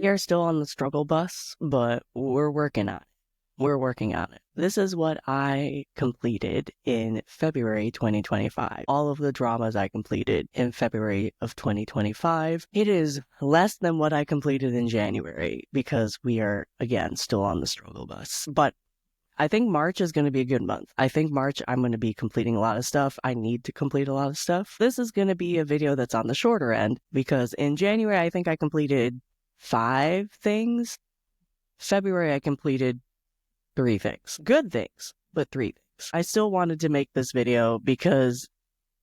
We are still on the struggle bus, but we're working on it. We're working on it. This is what I completed in February 2025. All of the dramas I completed in February of 2025. It is less than what I completed in January because we are, again, still on the struggle bus. But I think March is going to be a good month. I think March I'm going to be completing a lot of stuff. I need to complete a lot of stuff. This is going to be a video that's on the shorter end because in January I think I completed 5 things. February I completed 3 things. Good things, but 3 things. I still wanted to make this video because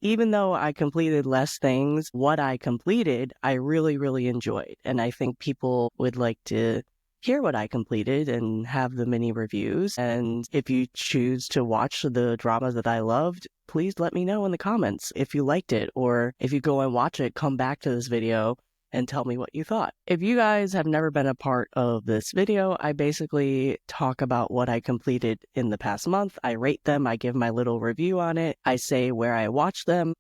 even though I completed less things, what I completed I really, really enjoyed. And I think people would like to hear what I completed and have the mini reviews. And if you choose to watch the dramas that I loved, please let me know in the comments if you liked it, or if you go and watch it, come back to this video and tell me what you thought. If you guys have never been a part of this video, I basically talk about what I completed in the past month. I rate them, I give my little review on it, I say where I watched them,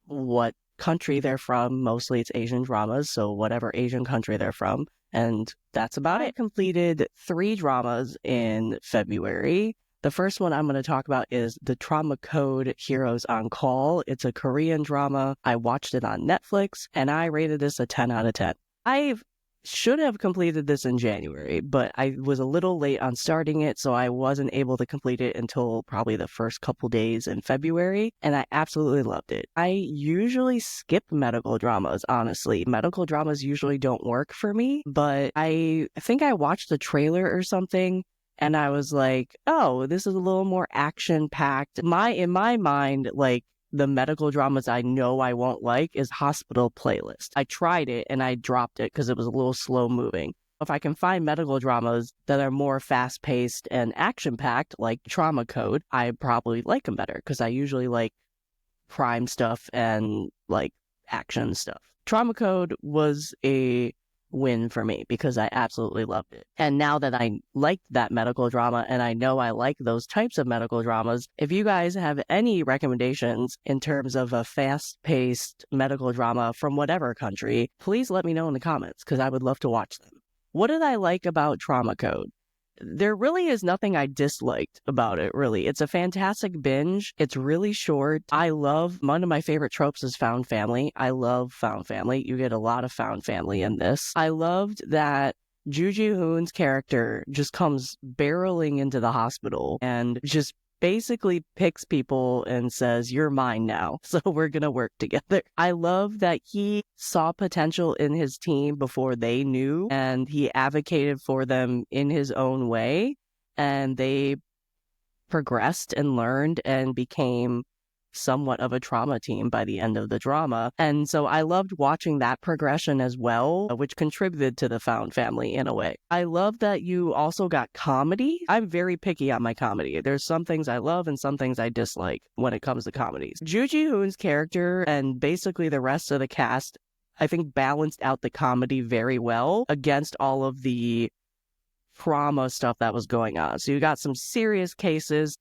what country they're from. Mostly it's Asian dramas, so whatever Asian country they're from. And that's about it. I completed 3 dramas in February. The first one I'm going to talk about is the Trauma Code Heroes on Call. It's a Korean drama. I watched it on Netflix, and I rated this a 10 out of 10. I should have completed this in January, but I was a little late on starting it, so I wasn't able to complete it until probably the first couple days in February, and I absolutely loved it. I usually skip medical dramas, honestly. Medical dramas usually don't work for me, but I think I watched the trailer or something, and I was like, oh, this is a little more action-packed. In my mind, like, the medical dramas I know I won't like is Hospital Playlist. I tried it and I dropped it because it was a little slow moving. If I can find medical dramas that are more fast-paced and action-packed, like Trauma Code, I probably like them better because I usually like crime stuff and like action stuff. Trauma Code was a win for me because I absolutely loved it. And now that I liked that medical drama and I know I like those types of medical dramas, if you guys have any recommendations in terms of a fast-paced medical drama from whatever country, please let me know in the comments because I would love to watch them. What did I like about Trauma Code? There really is nothing I disliked about it, really. It's a fantastic binge. It's really short. One of my favorite tropes is found family. I love found family. You get a lot of found family in this. I loved that Joo Ji-hoon's character just comes barreling into the hospital and just basically picks people and says, you're mine now, so we're gonna work together. I love that he saw potential in his team before they knew, and he advocated for them in his own way, and they progressed and learned and became somewhat of a trauma team by the end of the drama. And so I loved watching that progression as well, which contributed to the found family in a way. I love that you also got comedy. I'm very picky on my comedy. There's some things I love and some things I dislike when it comes to comedies. Joo Ji-hoon's character and basically the rest of the cast, I think, balanced out the comedy very well against all of the trauma stuff that was going on. So you got some serious cases,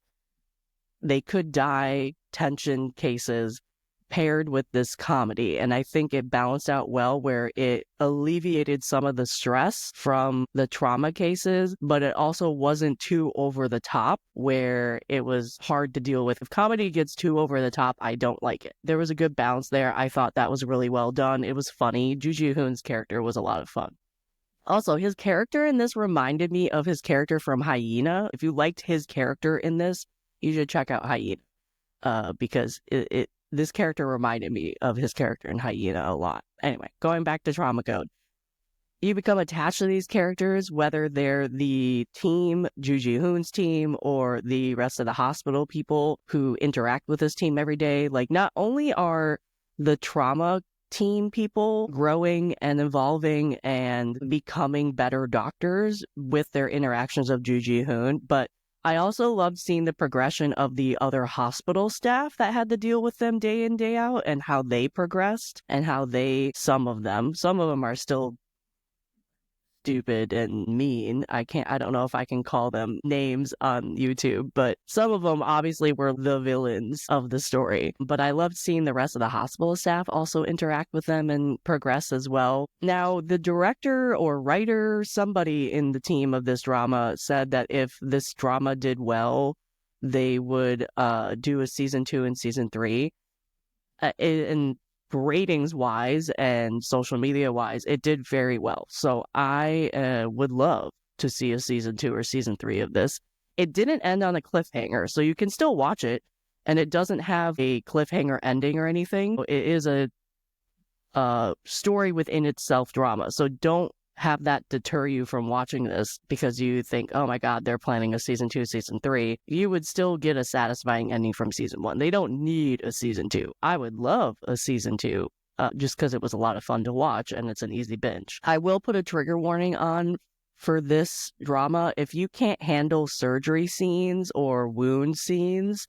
they could die, tension cases paired with this comedy. And I think it balanced out well where it alleviated some of the stress from the trauma cases, but it also wasn't too over the top where it was hard to deal with. If comedy gets too over the top, I don't like it. There was a good balance there. I thought that was really well done. It was funny. Joo Ji-hoon's character was a lot of fun. Also, his character in this reminded me of his character from Hyena. If you liked his character in this, you should check out Hyena, because this character reminded me of his character in Hyena a lot. Anyway, going back to Trauma Code. You become attached to these characters, whether they're the team, Joo Ji-hoon's team, or the rest of the hospital people who interact with this team every day. Like, not only are the trauma team people growing and evolving and becoming better doctors with their interactions of Joo Ji-hoon, but I also loved seeing the progression of the other hospital staff that had to deal with them day in, day out, and how they progressed and how some of them are still stupid and mean. I don't know if I can call them names on YouTube, but some of them obviously were the villains of the story. But I loved seeing the rest of the hospital staff also interact with them and progress as well. Now, the director or writer, somebody in the team of this drama said that if this drama did well, they would do a season 2 and season 3. And ratings wise and social media wise, it did very well. So I would love to see a season 2 or season 3 of this. It didn't end on a cliffhanger, so you can still watch it, and it doesn't have a cliffhanger ending or anything. It is a story within itself drama. So don't have that deter you from watching this because you think, oh my God, they're planning a season 2, season 3. You would still get a satisfying ending from season 1. They don't need a season 2. I would love a season 2 just because it was a lot of fun to watch and it's an easy binge. I will put a trigger warning on for this drama. If you can't handle surgery scenes or wound scenes,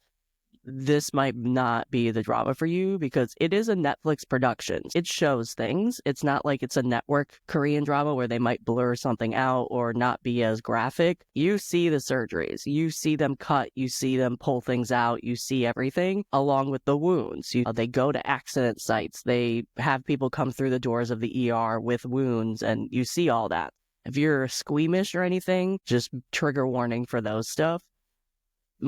this might not be the drama for you because it is a Netflix production. It shows things. It's not like it's a network Korean drama where they might blur something out or not be as graphic. You see the surgeries. You see them cut. You see them pull things out. You see everything along with the wounds. They go to accident sites. They have people come through the doors of the ER with wounds, and you see all that. If you're squeamish or anything, just trigger warning for those stuff. It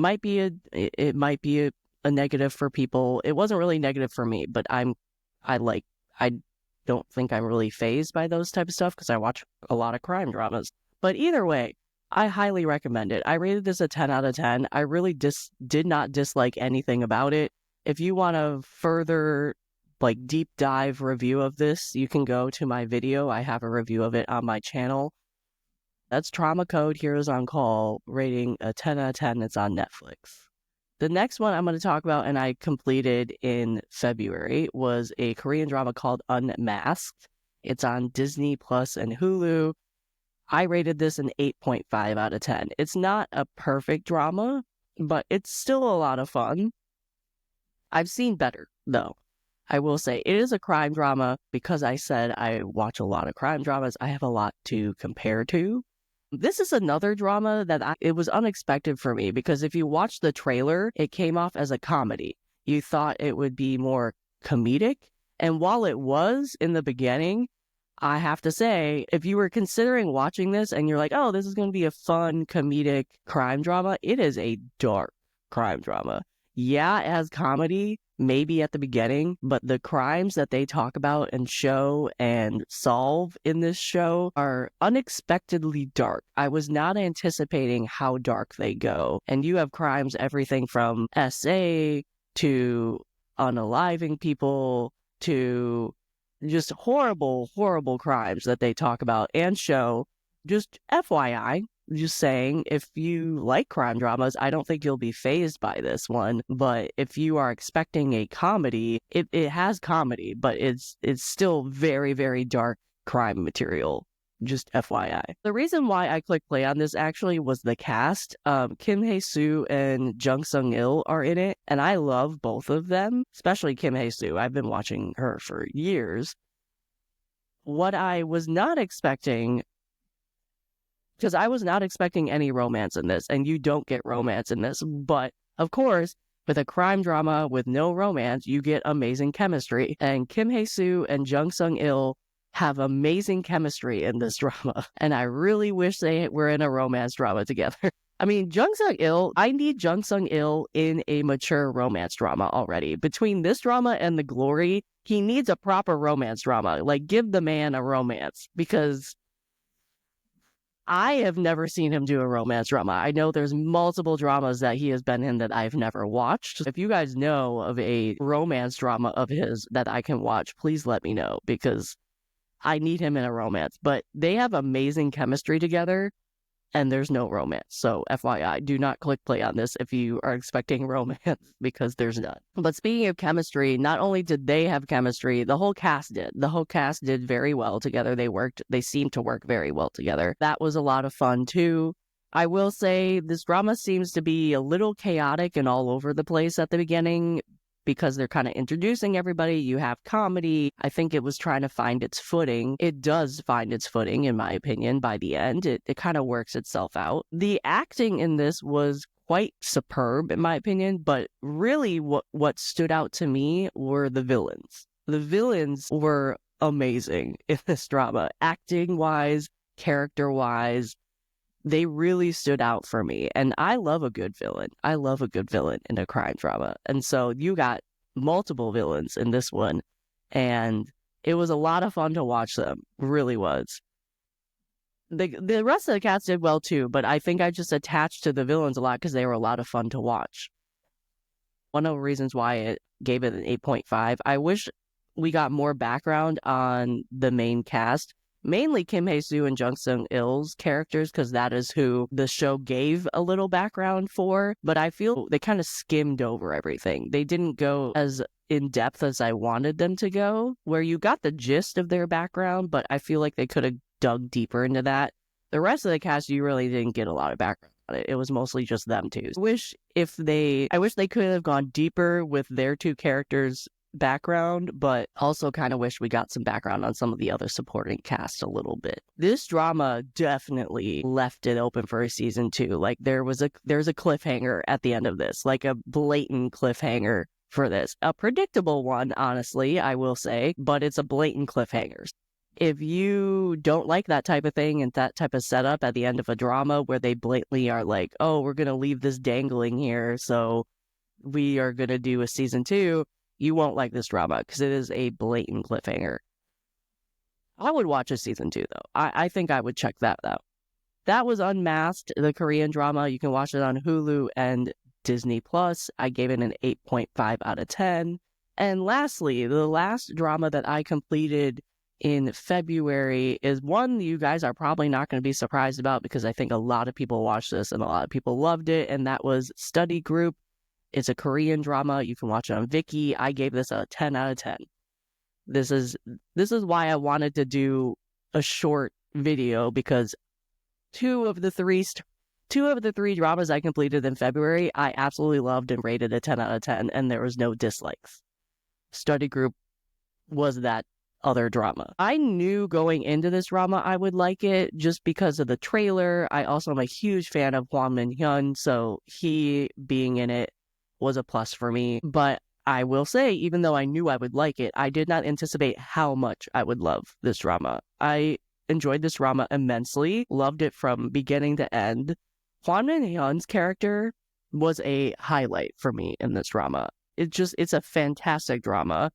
might be a negative for people. It wasn't really negative for me, but I don't think I'm really fazed by those type of stuff because I watch a lot of crime dramas. But either way, I highly recommend it. I rated this a 10 out of 10. I really did not dislike anything about it. If you want a further deep dive review of this, you can go to my video. I have a review of it on my channel. That's Trauma Code Heroes on Call, rating a 10 out of 10. It's on Netflix. The next one I'm going to talk about, and I completed in February, was a Korean drama called Unmasked. It's on Disney Plus and Hulu. I rated this an 8.5 out of 10. It's not a perfect drama, but it's still a lot of fun. I've seen better, though. I will say it is a crime drama. Because I said I watch a lot of crime dramas, I have a lot to compare to. This is another drama that it was unexpected for me because if you watch the trailer, it came off as a comedy. You thought it would be more comedic. And while it was in the beginning, I have to say, if you were considering watching this and you're like, oh, this is going to be a fun comedic crime drama, it is a dark crime drama. Yeah, it has comedy, maybe at the beginning, but the crimes that they talk about and show and solve in this show are unexpectedly dark. I was not anticipating how dark they go. And you have crimes, everything from SA to unaliving people to just horrible, horrible crimes that they talk about and show. Just FYI. Just saying, if you like crime dramas, I don't think you'll be fazed by this one. But if you are expecting a comedy, it has comedy, but it's still very, very dark crime material. Just FYI. The reason why I clicked play on this actually was the cast. Kim Hae-soo and Jung Sung-il are in it, and I love both of them, especially Kim Hae-soo. I've been watching her for years. What I was not expecting, because I was not expecting any romance in this, and you don't get romance in this. But, of course, with a crime drama with no romance, you get amazing chemistry. And Kim Hae-soo and Jung Sung-il have amazing chemistry in this drama. And I really wish they were in a romance drama together. I mean, I need Jung Sung-il in a mature romance drama already. Between this drama and The Glory, he needs a proper romance drama. Give the man a romance, because I have never seen him do a romance drama. I know there's multiple dramas that he has been in that I've never watched. If you guys know of a romance drama of his that I can watch, please let me know, because I need him in a romance. But they have amazing chemistry together, and there's no romance. So FYI, do not click play on this if you are expecting romance, because there's none. But speaking of chemistry, not only did they have chemistry, the whole cast did. The whole cast did very well together. They seemed to work very well together. That was a lot of fun too. I will say this drama seems to be a little chaotic and all over the place at the beginning, because they're kind of introducing everybody. You have comedy. I think it was trying to find its footing. It does find its footing, in my opinion, by the end. It kind of works itself out. The acting in this was quite superb, in my opinion, but really what stood out to me were the villains. The villains were amazing in this drama. Acting-wise, character-wise, they really stood out for me. And I love a good villain. I love a good villain in a crime drama. And so you got multiple villains in this one. And it was a lot of fun to watch them. Really was. The rest of the cast did well too, but I think I just attached to the villains a lot because they were a lot of fun to watch. One of the reasons why it gave it an 8.5, I wish we got more background on the main cast, mainly Kim Hae-soo and Jung Sung-il's characters, because that is who the show gave a little background for, but I feel they kind of skimmed over everything. They didn't go as in depth as I wanted them to go, where you got the gist of their background, but I feel like they could have dug deeper into that. The rest of the cast, you really didn't get a lot of background on it. It was mostly just them two. I wish they could have gone deeper with their two characters' background, but also kind of wish we got some background on some of the other supporting cast a little bit. This drama definitely left it open for a season 2. Like there's a cliffhanger at the end of this, like a blatant cliffhanger for this. A predictable one, honestly, I will say, but it's a blatant cliffhanger. If you don't like that type of thing and that type of setup at the end of a drama where they blatantly are like, oh, we're going to leave this dangling here, so we are going to do a season 2, you won't like this drama because it is a blatant cliffhanger. I would watch a season 2, though. I think I would check that out. That was Unmasked, the Korean drama. You can watch it on Hulu and Disney+. I gave it an 8.5 out of 10. And lastly, the last drama that I completed in February is one you guys are probably not going to be surprised about because I think a lot of people watched this and a lot of people loved it, and that was Study Group. It's a Korean drama. You can watch it on Viki. I gave this a 10 out of 10. This is why I wanted to do a short video, because two of the three dramas I completed in February, I absolutely loved and rated a 10 out of 10, and there was no dislikes. Study Group was that other drama. I knew going into this drama I would like it just because of the trailer. I also am a huge fan of Hwang Min-hyun, so he being in it was a plus for me. But I will say, even though I knew I would like it, I did not anticipate how much I would love this drama. I enjoyed this drama immensely, loved it from beginning to end. Hwang Min-hyun's character was a highlight for me in this drama. It's a fantastic drama.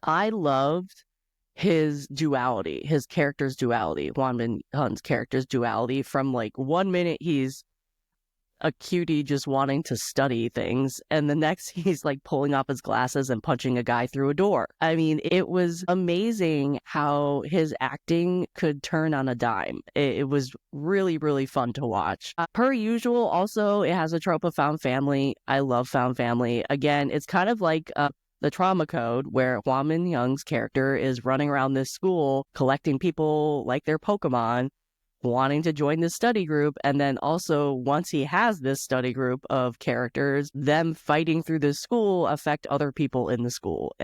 I loved his duality, his character's duality, Hwang Min-hyun's character's duality, from like 1 minute he's a cutie just wanting to study things, and the next he's like pulling off his glasses and punching a guy through a door. I mean, it was amazing how his acting could turn on a dime. It was really, really fun to watch. Per usual, also, it has a trope of found family. I love found family. Again, it's kind of like the Trauma Code, where Hwang Min-hyun's character is running around this school collecting people like their Pokemon, wanting to join this study group, and then also once he has this study group of characters, them fighting through the school affect other people in the school.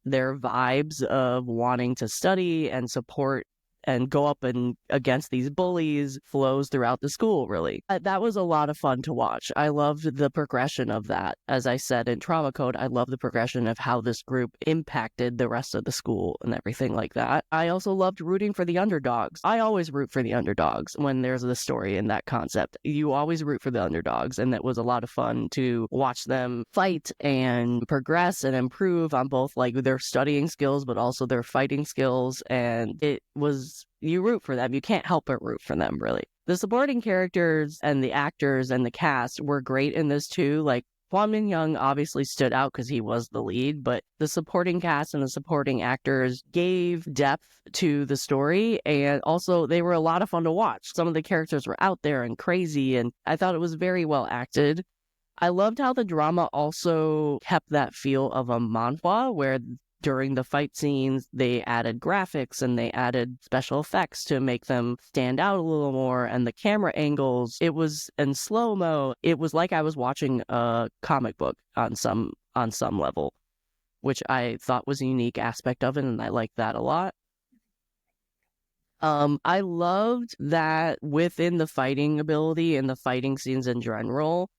Their vibes of wanting to study and support and go up and against these bullies flows throughout the school, really. That was a lot of fun to watch. I loved the progression of that. As I said in Trauma Code, I love the progression of how this group impacted the rest of the school and everything like that. I also loved rooting for the underdogs. I always root for the underdogs when there's a story in that concept. You always root for the underdogs, and it was a lot of fun to watch them fight and progress and improve on both like their studying skills but also their fighting skills, and it was, you root for them. You can't help but root for them, really. The supporting characters and the actors and the cast were great in this too. Like, Hwang Min-hyun obviously stood out because he was the lead, but the supporting cast and the supporting actors gave depth to the story, and also they were a lot of fun to watch. Some of the characters were out there and crazy, and I thought it was very well acted. I loved how the drama also kept that feel of a manhwa, where during the fight scenes, they added graphics and they added special effects to make them stand out a little more. And the camera angles, it was in slow-mo. It was like I was watching a comic book on some level, which I thought was a unique aspect of it, and I liked that a lot. I loved that within the fighting ability and the fighting scenes in general,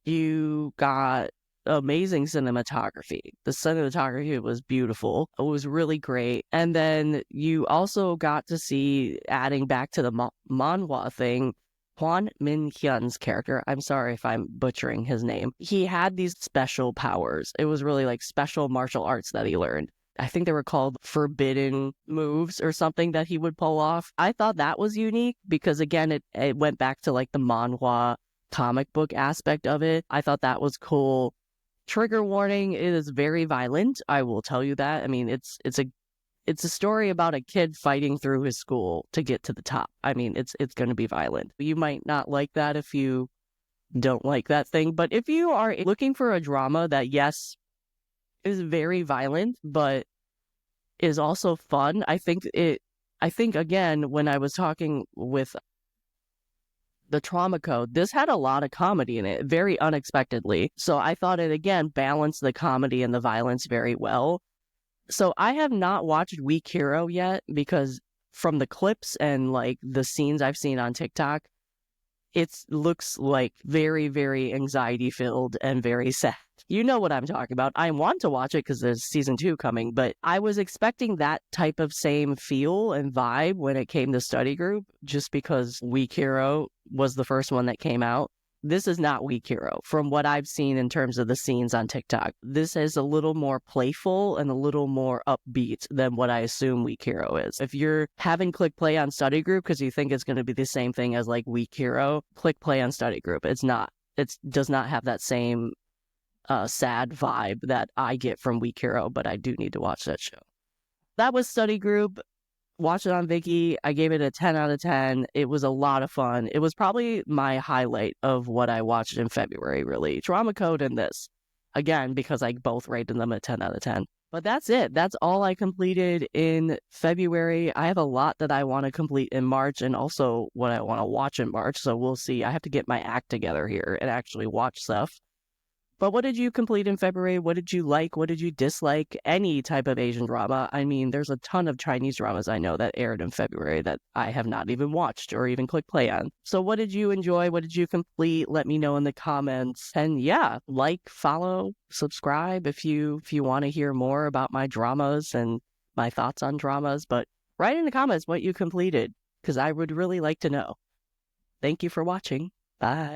you got amazing cinematography. The cinematography was beautiful. It was really great. And then you also got to see, adding back to the manhwa thing, Hwan Min Hyun's character. I'm sorry if I'm butchering his name. He had these special powers. It was really like special martial arts that he learned. I think they were called forbidden moves or something that he would pull off. I thought that was unique because, again, it went back to like the manhwa comic book aspect of it. I thought that was cool. Trigger warning, it is very violent. I will tell you that. I mean, it's a story about a kid fighting through his school to get to the top. I mean, it's going to be violent. You might not like that if you don't like that thing, but if you are looking for a drama that, yes, is very violent, but is also fun, I think again, when I was talking with the Trauma Code, this had a lot of comedy in it, very unexpectedly. So I thought it, again, balanced the comedy and the violence very well. So I have not watched Weak Hero yet because from the clips and like the scenes I've seen on TikTok, it looks like very, very anxiety filled and very sad. You know what I'm talking about. I want to watch it because there's season 2 coming, but I was expecting that type of same feel and vibe when it came to Study Group, just because Weak Hero was the first one that came out. This is not Weak Hero from what I've seen in terms of the scenes on TikTok. This is a little more playful and a little more upbeat than what I assume Weak Hero is. If you're having click play on Study Group because you think it's going to be the same thing as like Weak Hero, click play on Study Group. It's not. It does not have that same sad vibe that I get from Weak Hero, but I do need to watch that show. That was Study Group. Watched it on Viki. I gave it a 10 out of 10. It was a lot of fun. It was probably my highlight of what I watched in February, really. Trauma Code and this. Again, because I both rated them a 10 out of 10. But that's it. That's all I completed in February. I have a lot that I want to complete in March and also what I want to watch in March. So we'll see. I have to get my act together here and actually watch stuff. But what did you complete in February? What did you like? What did you dislike? Any type of Asian drama. I mean, there's a ton of Chinese dramas I know that aired in February that I have not even watched or even clicked play on. So what did you enjoy? What did you complete? Let me know in the comments. And yeah, like, follow, subscribe if you want to hear more about my dramas and my thoughts on dramas. But write in the comments what you completed, because I would really like to know. Thank you for watching. Bye.